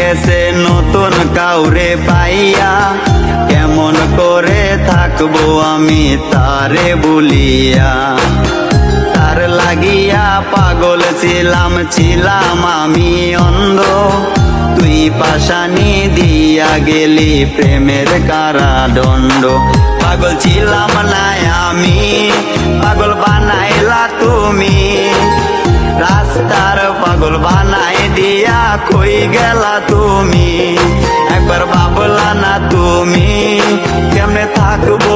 গেছে নতুন কাউরে পাইয়া, কেমন করে থাকবো আমি তারে বলিয়া। তার লাগিয়া পাগল ছিলাম আমি অন্ধ, তুই পাশানি দিয়া গেলি প্রেমের কারাদণ্ড। পাগল ছিলাম না আমি, পাগল বানাইলা তুমি, রাস্তার পাগল বানাই দিয়া কই গেলা তুমি। একবার ভাবলা না তুমি কেমনে থাকবো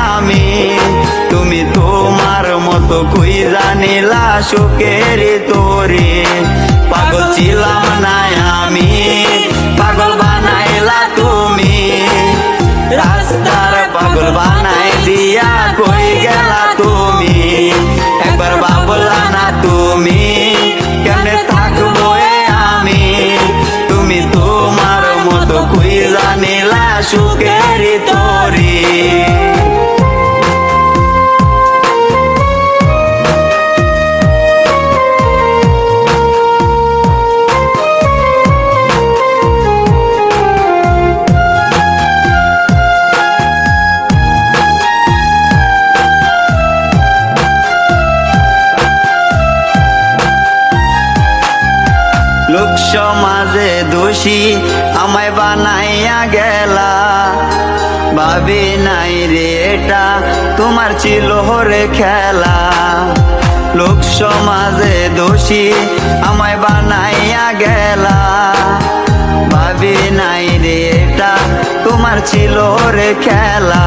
আমি, তুমি তোমার মতো কই জানিলা সুখের তোরে। পাগল ছিলাম না আমি, পাগল বানাইলা তুমি, রাস্তার পাগল বানাই দিয়া কই গেলা তুমি। একবার ভাবলা না তুমি কেমনে থাকবো আমি, তুমি তোমার মতো কই জানিলা সুখের তোরে। লোক সমাজে দোষী আমায় বানাইয়া গেলা, ভাবি নাই রে এটা তোমার ছিল রে খেলা। লোক সমাজে দোষী আমায় বানাইয়া গেলা, ভাবি নাই রে এটা তোমার ছিল রে খেলা।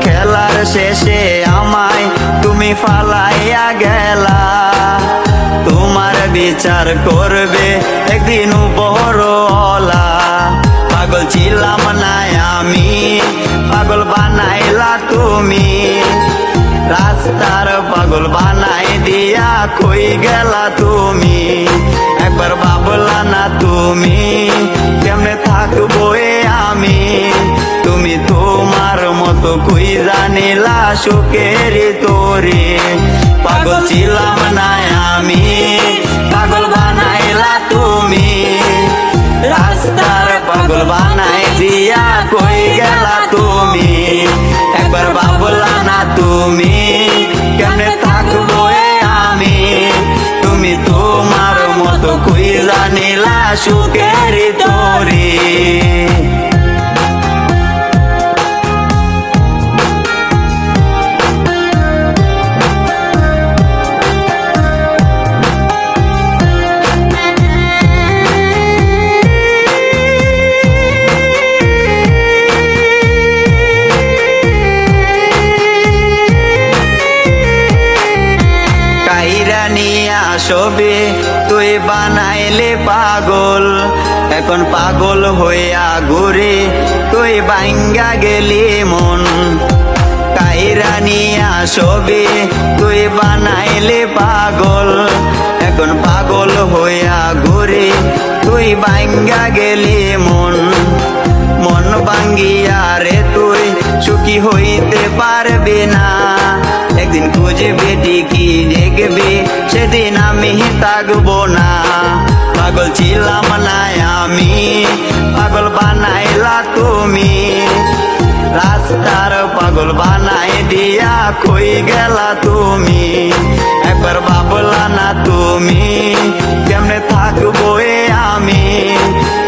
খেলার শেষে আমায় তুমি ফালাইয়া গেলা, তোমার বিচার করবে একদিন উপরওয়ালা। পাগল ছিলাম না আমি, পাগল বানাইলা তুমি, রাস্তার পাগল বানাই দিয়া কই গেলা তুমি। একবার ভাবলা না তুমি কেমনে থাকবো আমি, তুমি তোমার মতো কই জানিলা সুখের তোরে। পাগল ছিলাম না আমি, পাগল বানাইলা তুমি, রাস্তার পাগল বানাই দিয়া কই গেলা তুমি। একবার ভাবলা না তুমি কেমনে থাকবো আমি, তুমি তোমার মতো কই জানিলা সুখের তোরে। ছবি তুই বানাইলে পাগল, এখন পাগল হইয়া ঘুরে তুই ভাঙ্গা গেলি মন। কাইরা নিয়া ছবি তুই বানাইলে পাগল, এখন পাগল হইয়া ঘুরে তুই ভাঙ্গা গেলি মন। মন ভাঙ্গিয়া রে তুই সুখী হইতে পারবি না, একদিন খুঁজবে ঠিকই দেখবি সেদিন আমি থাকবো না। পাগল ছিলাম না আমি, পাগল বানাইলা তুমি, রাস্তার পাগল বানাই দিয়া কই গেলা তুমি। একবার ভাবলা না তুমি কেমনে থাকবো আমি,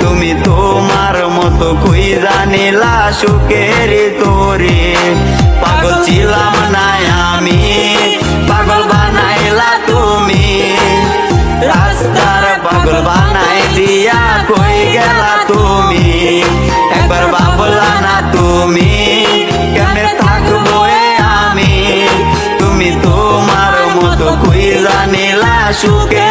তুমি তোমার মতো কই জানিলা সুখের তোরে। পাগল ছিলাম না আমি, পাগল বানাইলা তুমি, রাস্তার পাগল বানাই দিয়া কই গেলা তুমি। একবার ভাবলা না তুমি কেমনে থাকবো আমি, তুমি তোমার মতো কই জানিলা সুখে